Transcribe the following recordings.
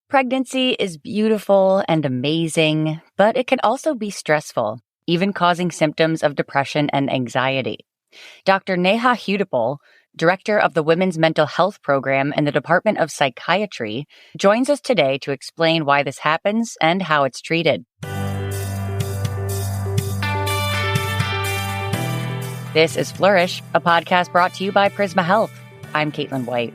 Pregnancy is beautiful and amazing, but it can also be stressful, even causing symptoms of depression and anxiety. Dr. Neha Hudepohl, director of the Women's Mental Health Program in the Department of Psychiatry, joins us today to explain why this happens and how it's treated. This is Flourish, a podcast brought to you by Prisma Health. I'm Caitlin White.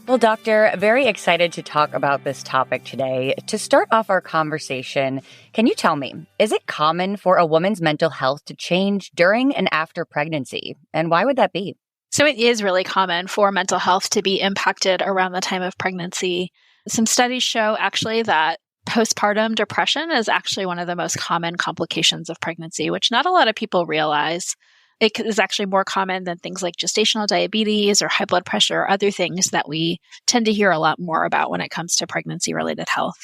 Well, doctor, very excited to talk about this topic today. To start off our conversation, can you tell me, is it common for a woman's mental health to change during and after pregnancy? And why would that be? So it is really common for mental health to be impacted around the time of pregnancy. Some studies show actually that postpartum depression is actually one of the most common complications of pregnancy, which not a lot of people realize. It is actually more common than things like gestational diabetes or high blood pressure or other things that we tend to hear a lot more about when it comes to pregnancy-related health.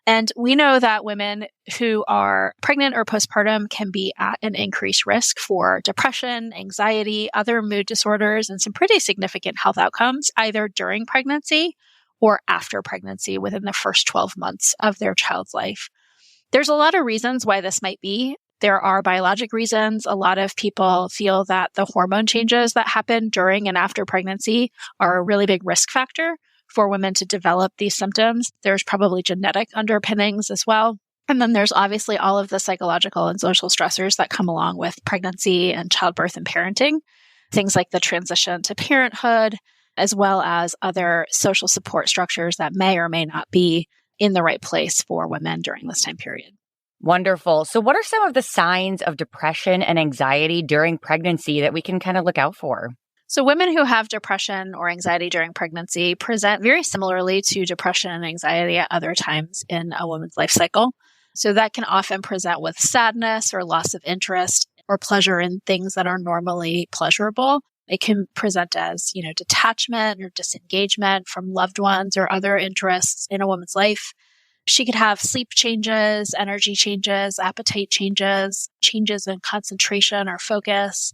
And we know that women who are pregnant or postpartum can be at an increased risk for depression, anxiety, other mood disorders, and some pretty significant health outcomes, either during pregnancy or after pregnancy within the first 12 months of their child's life. There's a lot of reasons why this might be. There are biologic reasons. A lot of people feel that the hormone changes that happen during and after pregnancy are a really big risk factor for women to develop these symptoms. There's probably genetic underpinnings as well. And then there's obviously all of the psychological and social stressors that come along with pregnancy and childbirth and parenting, things like the transition to parenthood, as well as other social support structures that may or may not be in the right place for women during this time period. Wonderful. So what are some of the signs of depression and anxiety during pregnancy that we can kind of look out for? So women who have depression or anxiety during pregnancy present very similarly to depression and anxiety at other times in a woman's life cycle. So that can often present with sadness or loss of interest or pleasure in things that are normally pleasurable. It can present as, detachment or disengagement from loved ones or other interests in a woman's life. She could have sleep changes, energy changes, appetite changes, changes in concentration or focus.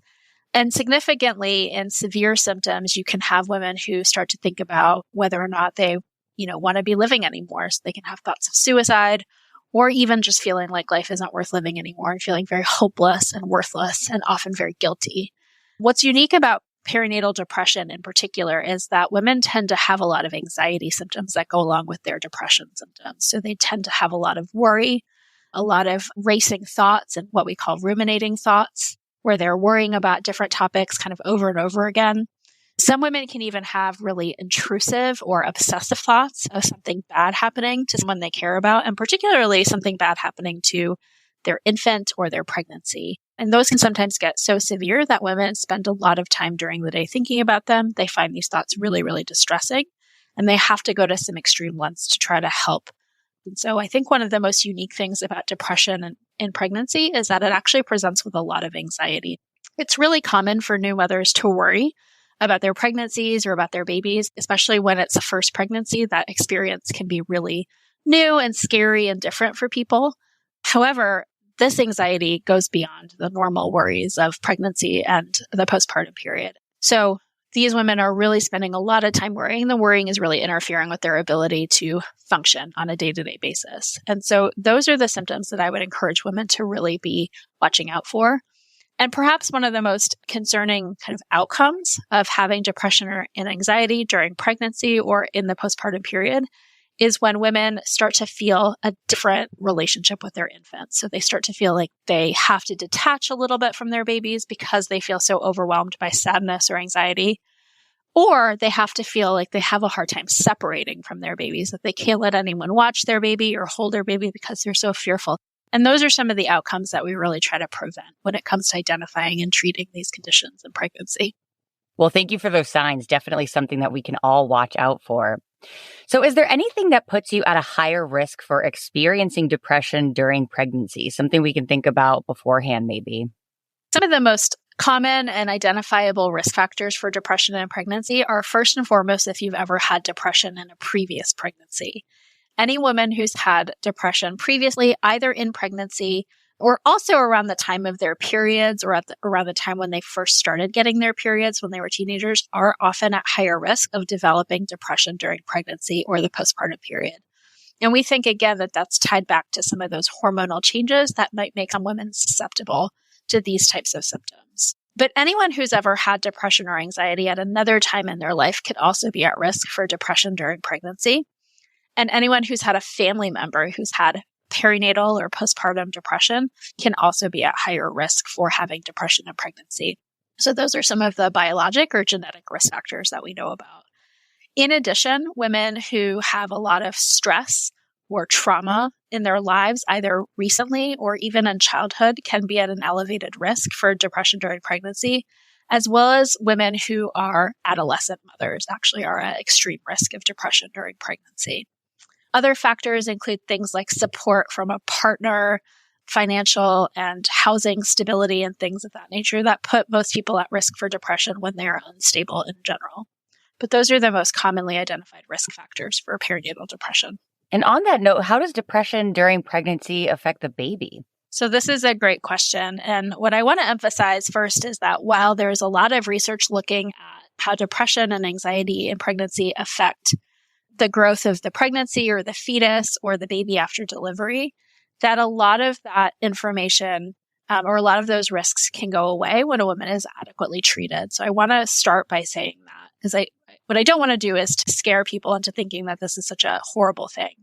And significantly, in severe symptoms, you can have women who start to think about whether or not they, want to be living anymore. So they can have thoughts of suicide or even just feeling like life isn't worth living anymore and feeling very hopeless and worthless and often very guilty. What's unique about perinatal depression in particular is that women tend to have a lot of anxiety symptoms that go along with their depression symptoms. So they tend to have a lot of worry, a lot of racing thoughts and what we call ruminating thoughts, where they're worrying about different topics kind of over and over again. Some women can even have really intrusive or obsessive thoughts of something bad happening to someone they care about, and particularly something bad happening to their infant or their pregnancy. And those can sometimes get so severe that women spend a lot of time during the day thinking about them. They find these thoughts really, really distressing, and they have to go to some extreme lengths to try to help. And so I think one of the most unique things about depression in pregnancy is that it actually presents with a lot of anxiety. It's really common for new mothers to worry about their pregnancies or about their babies, especially when it's a first pregnancy. That experience can be really new and scary and different for people. However, this anxiety goes beyond the normal worries of pregnancy and the postpartum period. So these women are really spending a lot of time worrying. The worrying is really interfering with their ability to function on a day-to-day basis. And so those are the symptoms that I would encourage women to really be watching out for. And perhaps one of the most concerning kind of outcomes of having depression or anxiety during pregnancy or in the postpartum period is when women start to feel a different relationship with their infants. So they start to feel like they have to detach a little bit from their babies because they feel so overwhelmed by sadness or anxiety. Or they have to feel like they have a hard time separating from their babies, that they can't let anyone watch their baby or hold their baby because they're so fearful. And those are some of the outcomes that we really try to prevent when it comes to identifying and treating these conditions in pregnancy. Well, thank you for those signs. Definitely something that we can all watch out for. So is there anything that puts you at a higher risk for experiencing depression during pregnancy? Something we can think about beforehand, maybe? Some of the most common and identifiable risk factors for depression in pregnancy are first and foremost if you've ever had depression in a previous pregnancy. Any woman who's had depression previously, either in pregnancy or also around the time of their periods or around the time when they first started getting their periods when they were teenagers are often at higher risk of developing depression during pregnancy or the postpartum period. And we think, again, that that's tied back to some of those hormonal changes that might make some women susceptible to these types of symptoms. But anyone who's ever had depression or anxiety at another time in their life could also be at risk for depression during pregnancy. And anyone who's had a family member who's had perinatal or postpartum depression can also be at higher risk for having depression in pregnancy. So those are some of the biologic or genetic risk factors that we know about. In addition, women who have a lot of stress or trauma in their lives, either recently or even in childhood, can be at an elevated risk for depression during pregnancy, as well as women who are adolescent mothers actually are at extreme risk of depression during pregnancy. Other factors include things like support from a partner, financial and housing stability, and things of that nature that put most people at risk for depression when they are unstable in general. But those are the most commonly identified risk factors for perinatal depression. And on that note, how does depression during pregnancy affect the baby? So this is a great question. And what I want to emphasize first is that while there's a lot of research looking at how depression and anxiety in pregnancy affect the growth of the pregnancy or the fetus or the baby after delivery, that a lot of that information or a lot of those risks can go away when a woman is adequately treated. So I want to start by saying that, because what I don't want to do is to scare people into thinking that this is such a horrible thing.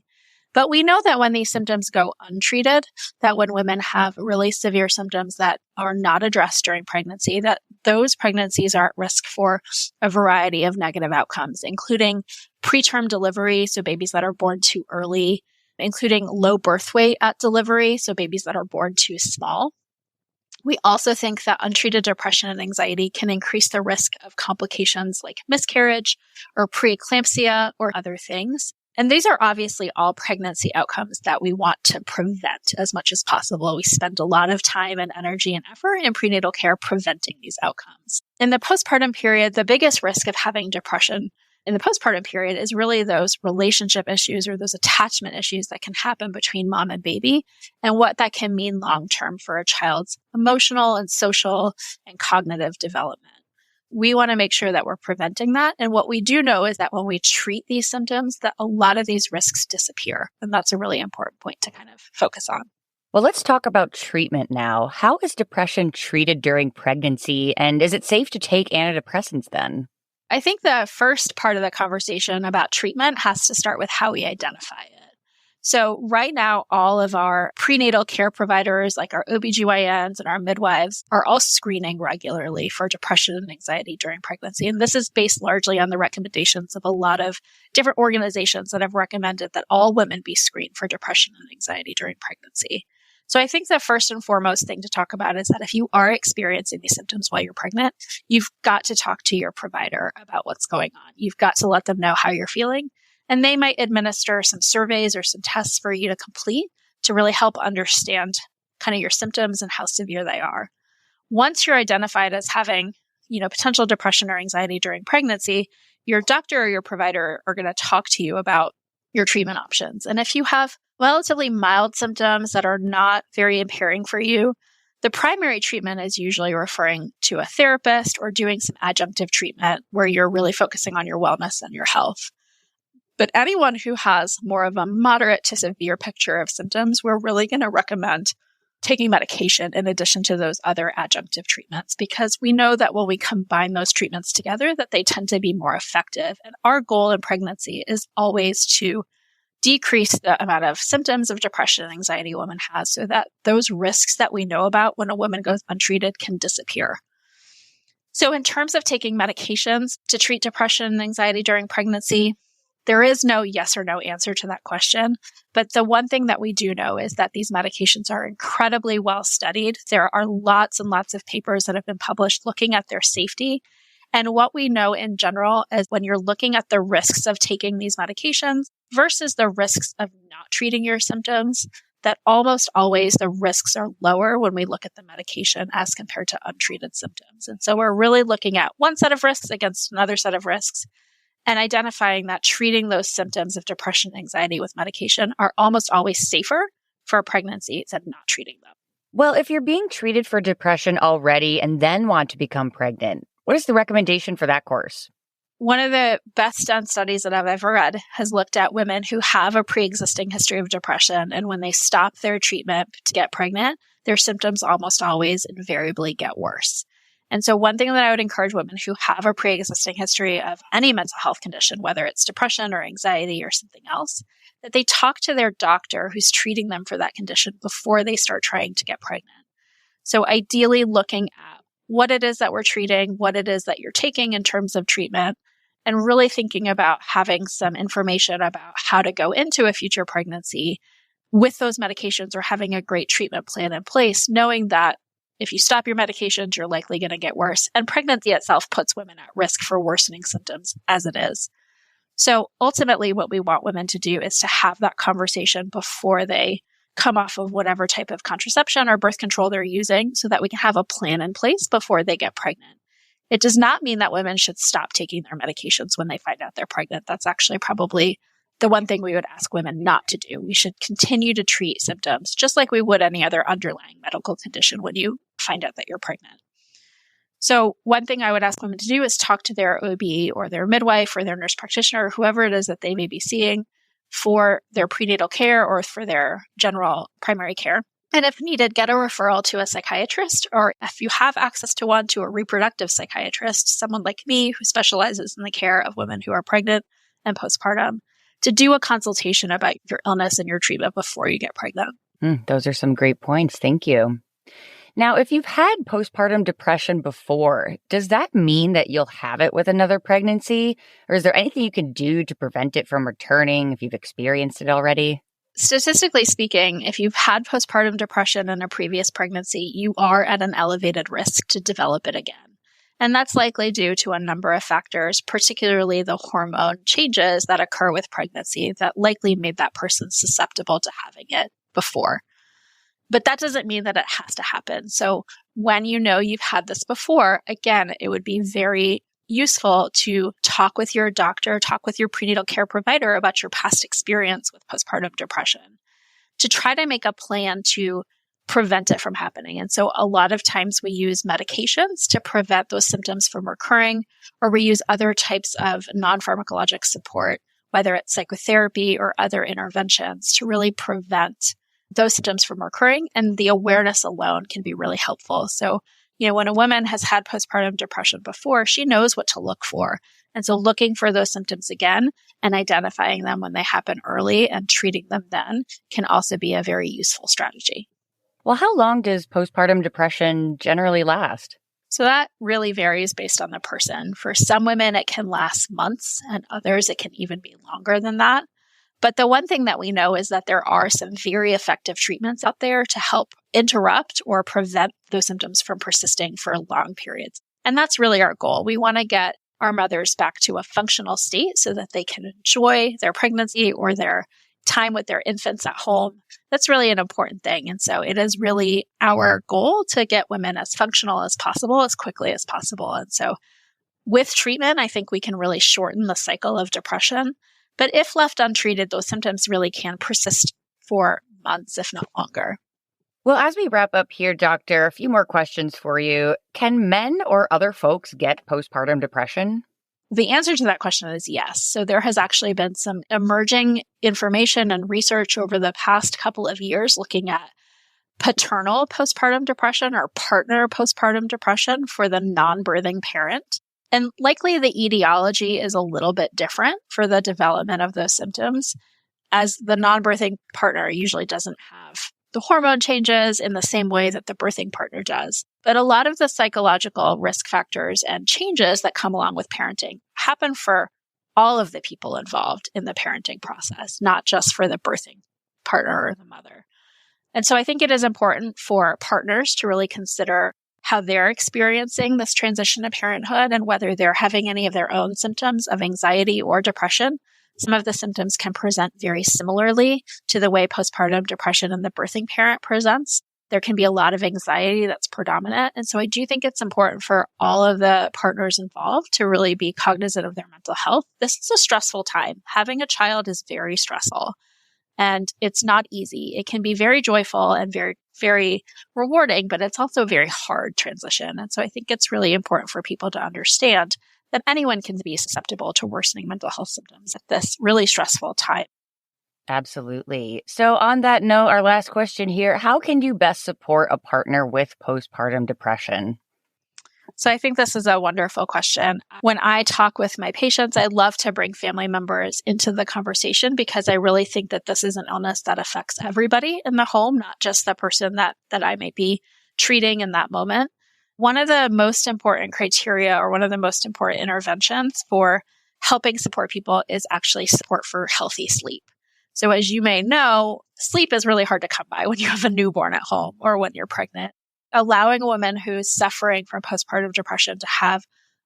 But we know that when these symptoms go untreated, that when women have really severe symptoms that are not addressed during pregnancy, that those pregnancies are at risk for a variety of negative outcomes, including preterm delivery, so babies that are born too early, including low birth weight at delivery, so babies that are born too small. We also think that untreated depression and anxiety can increase the risk of complications like miscarriage or preeclampsia or other things. And these are obviously all pregnancy outcomes that we want to prevent as much as possible. We spend a lot of time and energy and effort in prenatal care preventing these outcomes. In the postpartum period, the biggest risk of having depression in the postpartum period is really those relationship issues or those attachment issues that can happen between mom and baby and what that can mean long-term for a child's emotional and social and cognitive development. We want to make sure that we're preventing that. And what we do know is that when we treat these symptoms, that a lot of these risks disappear. And that's a really important point to kind of focus on. Well, let's talk about treatment now. How is depression treated during pregnancy? And is it safe to take antidepressants then? I think the first part of the conversation about treatment has to start with how we identify it. So right now, all of our prenatal care providers, like our OBGYNs and our midwives, are all screening regularly for depression and anxiety during pregnancy. And this is based largely on the recommendations of a lot of different organizations that have recommended that all women be screened for depression and anxiety during pregnancy. So I think the first and foremost thing to talk about is that if you are experiencing these symptoms while you're pregnant, you've got to talk to your provider about what's going on. You've got to let them know how you're feeling. And they might administer some surveys or some tests for you to complete to really help understand kind of your symptoms and how severe they are. Once you're identified as having, potential depression or anxiety during pregnancy, your doctor or your provider are going to talk to you about your treatment options. And if you have relatively mild symptoms that are not very impairing for you, the primary treatment is usually referring to a therapist or doing some adjunctive treatment where you're really focusing on your wellness and your health. But anyone who has more of a moderate to severe picture of symptoms, we're really going to recommend taking medication in addition to those other adjunctive treatments, because we know that when we combine those treatments together, that they tend to be more effective. And our goal in pregnancy is always to decrease the amount of symptoms of depression and anxiety a woman has so that those risks that we know about when a woman goes untreated can disappear. So in terms of taking medications to treat depression and anxiety during pregnancy, there is no yes or no answer to that question. But the one thing that we do know is that these medications are incredibly well studied. There are lots and lots of papers that have been published looking at their safety. And what we know in general is when you're looking at the risks of taking these medications versus the risks of not treating your symptoms, that almost always the risks are lower when we look at the medication as compared to untreated symptoms. And so we're really looking at one set of risks against another set of risks, and identifying that treating those symptoms of depression and anxiety with medication are almost always safer for a pregnancy than not treating them. Well, if you're being treated for depression already and then want to become pregnant, what is the recommendation for that course? One of the best done studies that I've ever read has looked at women who have a pre-existing history of depression. And when they stop their treatment to get pregnant, their symptoms almost always invariably get worse. And so one thing that I would encourage women who have a pre-existing history of any mental health condition, whether it's depression or anxiety or something else, that they talk to their doctor who's treating them for that condition before they start trying to get pregnant. So ideally looking at what it is that we're treating, what it is that you're taking in terms of treatment, and really thinking about having some information about how to go into a future pregnancy with those medications or having a great treatment plan in place, knowing that if you stop your medications, you're likely going to get worse. And pregnancy itself puts women at risk for worsening symptoms as it is. So ultimately, what we want women to do is to have that conversation before they come off of whatever type of contraception or birth control they're using so that we can have a plan in place before they get pregnant. It does not mean that women should stop taking their medications when they find out they're pregnant. That's actually probably the one thing we would ask women not to do. We should continue to treat symptoms just like we would any other underlying medical condition when you find out that you're pregnant. So one thing I would ask women to do is talk to their OB or their midwife or their nurse practitioner or whoever it is that they may be seeing for their prenatal care or for their general primary care. And if needed, get a referral to a psychiatrist, or if you have access to one, to a reproductive psychiatrist, someone like me who specializes in the care of women who are pregnant and postpartum, to do a consultation about your illness and your treatment before you get pregnant. Those are some great points. Thank you. Now, if you've had postpartum depression before, does that mean that you'll have it with another pregnancy? Or is there anything you can do to prevent it from returning if you've experienced it already? Statistically speaking, if you've had postpartum depression in a previous pregnancy, you are at an elevated risk to develop it again. And that's likely due to a number of factors, particularly the hormone changes that occur with pregnancy that likely made that person susceptible to having it before. But that doesn't mean that it has to happen. So when you know you've had this before, again, it would be very useful to talk with your doctor, talk with your prenatal care provider about your past experience with postpartum depression to try to make a plan to prevent it from happening. And so a lot of times we use medications to prevent those symptoms from recurring, or we use other types of non-pharmacologic support, whether it's psychotherapy or other interventions to really prevent those symptoms from recurring. And the awareness alone can be really helpful. So when a woman has had postpartum depression before, she knows what to look for. And so looking for those symptoms again and identifying them when they happen early and treating them then can also be a very useful strategy. Well, how long does postpartum depression generally last? So that really varies based on the person. For some women, it can last months, and others, it can even be longer than that. But the one thing that we know is that there are some very effective treatments out there to help interrupt or prevent those symptoms from persisting for long periods. And that's really our goal. We want to get our mothers back to a functional state so that they can enjoy their pregnancy or their time with their infants at home. That's really an important thing. And so it is really our goal to get women as functional as possible, as quickly as possible. And so with treatment, I think we can really shorten the cycle of depression. But if left untreated, those symptoms really can persist for months, if not longer. Well, as we wrap up here, doctor, a few more questions for you. Can men or other folks get postpartum depression? The answer to that question is yes. So there has actually been some emerging information and research over the past couple of years looking at paternal postpartum depression or partner postpartum depression for the non-birthing parent. And likely the etiology is a little bit different for the development of those symptoms, as the non-birthing partner usually doesn't have the hormone changes in the same way that the birthing partner does. But a lot of the psychological risk factors and changes that come along with parenting happen for all of the people involved in the parenting process, not just for the birthing partner or the mother. And so I think it is important for partners to really consider how they're experiencing this transition to parenthood and whether they're having any of their own symptoms of anxiety or depression. Some of the symptoms can present very similarly to the way postpartum depression in the birthing parent presents. There can be a lot of anxiety that's predominant. And so I do think it's important for all of the partners involved to really be cognizant of their mental health. This is a stressful time. Having a child is very stressful. And it's not easy. It can be very joyful and very, very rewarding, but it's also a very hard transition. And so I think it's really important for people to understand that anyone can be susceptible to worsening mental health symptoms at this really stressful time. Absolutely. So on that note, our last question here, how can you best support a partner with postpartum depression? So I think this is a wonderful question. When I talk with my patients, I love to bring family members into the conversation because I really think that this is an illness that affects everybody in the home, not just the person that I may be treating in that moment. One of the most important criteria or one of the most important interventions for helping support people is actually support for healthy sleep. So as you may know, sleep is really hard to come by when you have a newborn at home or when you're pregnant. Allowing a woman who's suffering from postpartum depression to have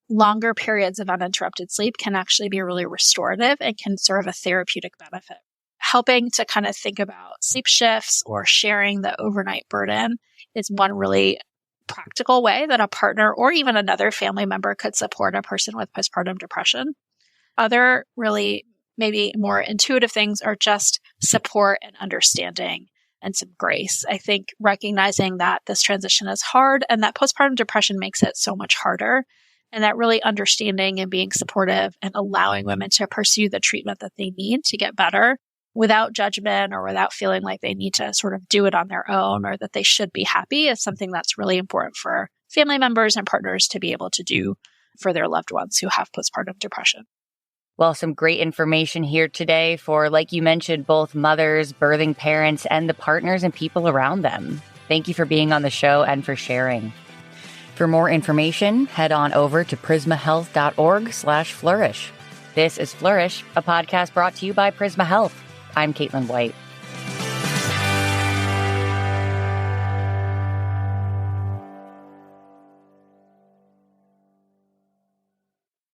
longer periods of uninterrupted sleep can actually be really restorative and can serve a therapeutic benefit. Helping to kind of think about sleep shifts or sharing the overnight burden is one really practical way that a partner or even another family member could support a person with postpartum depression. Other really maybe more intuitive things are just support and understanding and some grace. I think recognizing that this transition is hard and that postpartum depression makes it so much harder, and that really understanding and being supportive and allowing women to pursue the treatment that they need to get better without judgment or without feeling like they need to sort of do it on their own or that they should be happy is something that's really important for family members and partners to be able to do for their loved ones who have postpartum depression. Well, some great information here today for, like you mentioned, both mothers, birthing parents, and the partners and people around them. Thank you for being on the show and for sharing. For more information, head on over to prismahealth.org/flourish. This is Flourish, a podcast brought to you by Prisma Health. I'm Caitlin White.